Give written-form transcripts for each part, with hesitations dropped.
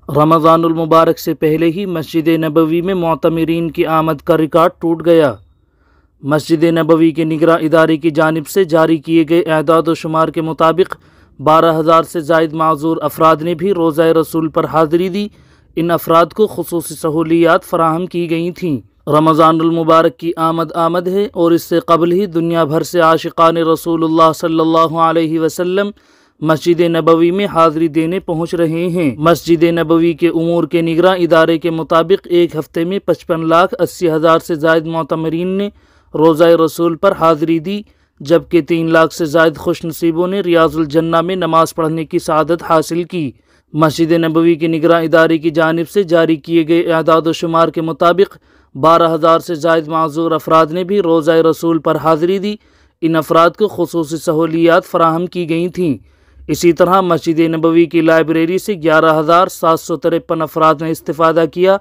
रमज़ानुल मुबारक से पहले ही मस्जिद नबवी में मोतमिरीन की आमद का रिकॉर्ड टूट गया। मस्जिद नबवी के निगरां इदारे की जानिब से जारी किए गए एदाद व शुमार के मुताबिक 12,000 से ज़ायद माज़ूर अफराद ने भी रोज़ा रसूल पर हाज़िरी दी। इन अफराद को खुसूसी सहूलियात फ़राहम की गई थीं। रमज़ानुल मुबारक की आमद है और इससे कबल ही दुनिया भर से आशिक़ान रसूलुल्लाह सल्लल्लाहु अलैहि वसल्लम मस्जिद नबवी में हाज़िरी देने पहुँच रहे हैं। मस्जिद नबवी के उमूर के निगरां इदारे के मुताबिक एक हफ़्ते में 55,80,000 से ज़ायद मोतमरीन ने रोज़ा रसूल पर हाज़िरी दी, जबकि 3 लाख से ज़ायद खुशनसीबों ने रियाज़ुल जन्ना में नमाज पढ़ने की सआदत हासिल की। मस्जिद नबवी के निगरां इदारे की जानिब से जारी किए गए एदाद व शुमार के मुताबिक 12,000 से ज़ायद माज़ूर अफराद ने भी रोज़ा रसूल पर हाज़िरी दी। इन अफराद को खुसूसी सहूलियात फ़राहम की गई थीं। इसी तरह मस्जिद नबवी की लाइब्रेरी से 11,753 अफराद ने इस्तिफ़ादा किया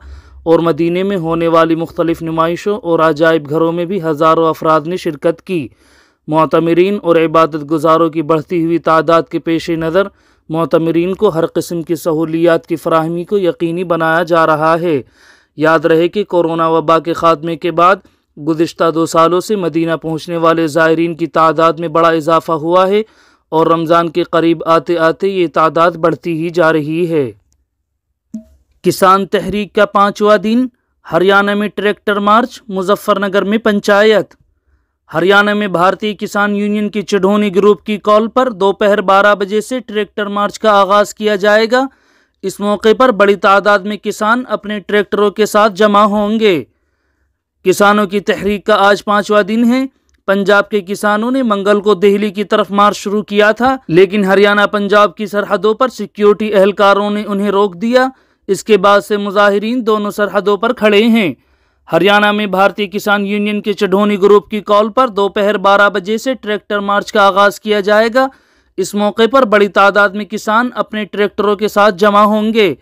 और मदीने में होने वाली मुख्तलिफ़ नुमाइशों और अजायब घरों में भी हज़ारों अफराद ने शिरकत की। मोतमिरीन और इबादत गुजारों की बढ़ती हुई तादाद के पेश नज़र मोतमिरीन को हर किस्म की सहूलियात की फ़राहमी को यकीनी बनाया जा रहा है। याद रहे कि कोरोना वबा के ख़ात्मे के बाद गुज़िश्ता 2 सालों से मदीना पहुँचने वाले ज़ायरीन की तादाद में बड़ा इजाफ़ा हुआ है और रमज़ान के करीब आते आते ये तादाद बढ़ती ही जा रही है। किसान तहरीक का 5वां दिन, हरियाणा में ट्रैक्टर मार्च, मुजफ्फरनगर में पंचायत। हरियाणा में भारतीय किसान यूनियन की चिढ़ोनी ग्रुप की कॉल पर दोपहर 12 बजे से ट्रैक्टर मार्च का आगाज़ किया जाएगा। इस मौके पर बड़ी तादाद में किसान अपने ट्रैक्टरों के साथ जमा होंगे। किसानों की तहरीक का आज 5वां दिन है। पंजाब के किसानों ने मंगल को दिल्ली की तरफ मार्च शुरू किया था, लेकिन हरियाणा पंजाब की सरहदों पर सिक्योरिटी एहलकारों ने उन्हें रोक दिया। इसके बाद से मुजाहिरीन दोनों सरहदों पर खड़े हैं। हरियाणा में भारतीय किसान यूनियन के चिढ़ोनी ग्रुप की कॉल पर दोपहर 12 बजे से ट्रैक्टर मार्च का आगाज़ किया जाएगा। इस मौके पर बड़ी तादाद में किसान अपने ट्रैक्टरों के साथ जमा होंगे।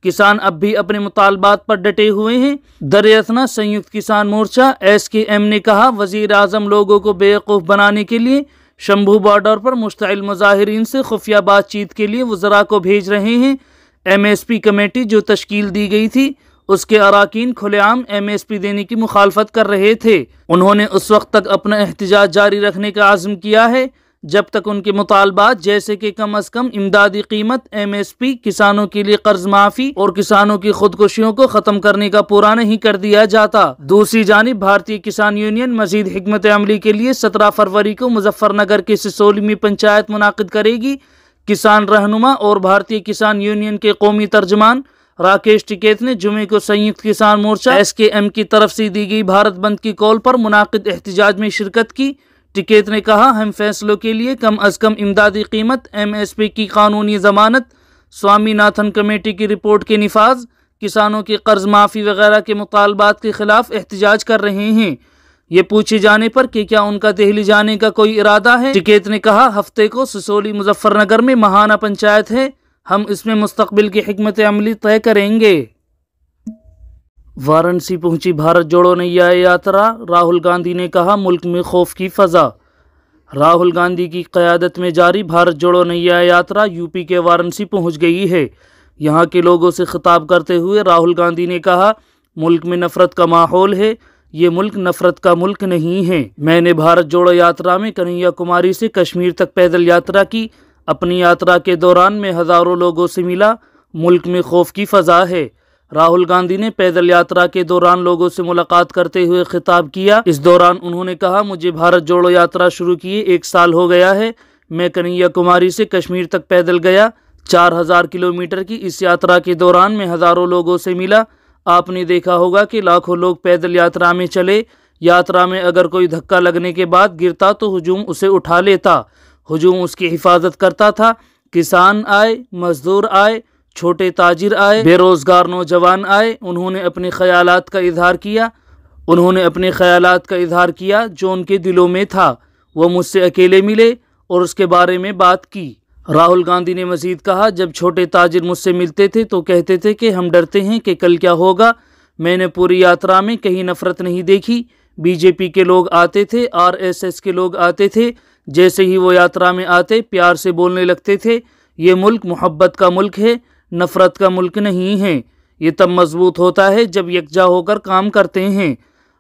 किसान अब भी अपने मुतालबात पर डटे हुए हैं। दरअसल संयुक्त किसान मोर्चा SKM ने कहा, वज़ीर आज़म लोगों को बेवकूफ़ बनाने के लिए शंभू बॉर्डर पर मुश्तइल मुजाहिरीन से खुफिया बातचीत के लिए वज़रा को भेज रहे हैं। MSP कमेटी जो तश्कील दी गई थी, उसके अराकीन खुलेआम MSP देने की मुखालफत कर रहे थे। उन्होंने उस वक्त तक अपना एहतजाज जारी रखने का आज़म किया है जब तक उनके मुतालबात जैसे कि कम अज़ कम इमदादी कीमत, MSP, किसानों के लिए कर्ज माफ़ी और किसानों की खुदकुशियों को ख़त्म करने का पूरा नहीं कर दिया जाता। दूसरी जानिब भारतीय किसान यूनियन मज़ीद हिकमत अमली के लिए 17 फरवरी को मुजफ्फरनगर के सिसोली में पंचायत मुनाकिद करेगी। किसान रहनुमा और भारतीय किसान यूनियन के कौमी तर्जमान राकेश टिकैत ने जुमे को संयुक्त किसान मोर्चा SKM की तरफ से दी गई भारत बंद की कॉल पर मुनाकिद एहतजाज में शिरकत की। टिकैत ने कहा, हम फैसलों के लिए कम अज़ कम इमदादी कीमत, MSP की कानूनी ज़मानत, स्वामीनाथन कमेटी की रिपोर्ट के निफाज, किसानों के कर्ज माफ़ी वगैरह के मुतालबात के खिलाफ एहतजाज कर रहे हैं। ये पूछे जाने पर कि क्या उनका दिल्ली जाने का कोई इरादा है, टिकैत ने कहा, हफ्ते को सिसोली मुजफ्फरनगर में महाना पंचायत है, हम इसमें मुस्तकबिल की हिकमत अमली तय करेंगे। वाराणसी पहुंची भारत जोड़ो नैया यात्रा, राहुल गांधी ने कहा, मुल्क में खौफ की फ़ज़ा। राहुल गांधी की क़यादत में जारी भारत जोड़ो नैया यात्रा यूपी के वाराणसी पहुंच गई है। यहां के लोगों से खिताब करते हुए राहुल गांधी ने कहा, मुल्क में नफ़रत का माहौल है, ये मुल्क नफ़रत का मुल्क नहीं है। मैंने भारत जोड़ो यात्रा में कन्हैया कुमारी से कश्मीर तक पैदल यात्रा की। अपनी यात्रा के दौरान मैं हज़ारों लोगों से मिला। मुल्क में खौफ की फ़ज़ा है। राहुल गांधी ने पैदल यात्रा के दौरान लोगों से मुलाकात करते हुए खिताब किया। इस दौरान उन्होंने कहा, मुझे भारत जोड़ो यात्रा शुरू किए 1 साल हो गया है। मैं कन्हैया कुमारी से कश्मीर तक पैदल गया। 4,000 किलोमीटर की इस यात्रा के दौरान मैं हज़ारों लोगों से मिला। आपने देखा होगा कि लाखों लोग पैदल यात्रा में चले। यात्रा में अगर कोई धक्का लगने के बाद गिरता तो हुजूम उसे उठा लेता, हुजूम उसकी हिफाजत करता था। किसान आए, मजदूर आए, छोटे ताजिर आए, बेरोज़गार नौजवान आए, उन्होंने अपने ख़यालात का इजहार किया जो उनके दिलों में था। वो मुझसे अकेले मिले और उसके बारे में बात की। राहुल गांधी ने मज़ीद कहा, जब छोटे ताजिर मुझसे मिलते थे तो कहते थे कि हम डरते हैं कि कल क्या होगा। मैंने पूरी यात्रा में कहीं नफ़रत नहीं देखी। BJP के लोग आते थे, RSS के लोग आते थे। जैसे ही वो यात्रा में आते प्यार से बोलने लगते थे। ये मुल्क मोहब्बत का मुल्क है, नफ़रत का मुल्क नहीं है। ये तब मजबूत होता है जब यकजा होकर काम करते हैं।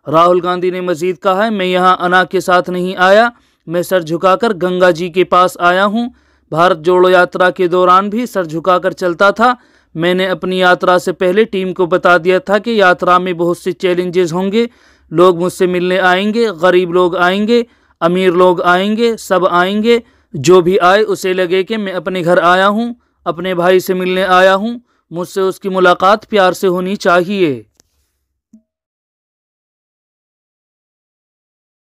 राहुल गांधी ने मजीद कहा है, मैं यहाँ अना के साथ नहीं आया, मैं सर झुकाकर गंगा जी के पास आया हूँ। भारत जोड़ो यात्रा के दौरान भी सर झुकाकर चलता था। मैंने अपनी यात्रा से पहले टीम को बता दिया था कि यात्रा में बहुत से चैलेंजेस होंगे। लोग मुझसे मिलने आएंगे, गरीब लोग आएंगे, अमीर लोग आएंगे, सब आएंगे। जो भी आए उसे लगे कि मैं अपने घर आया हूँ, अपने भाई से मिलने आया हूँ। मुझसे उसकी मुलाकात प्यार से होनी चाहिए।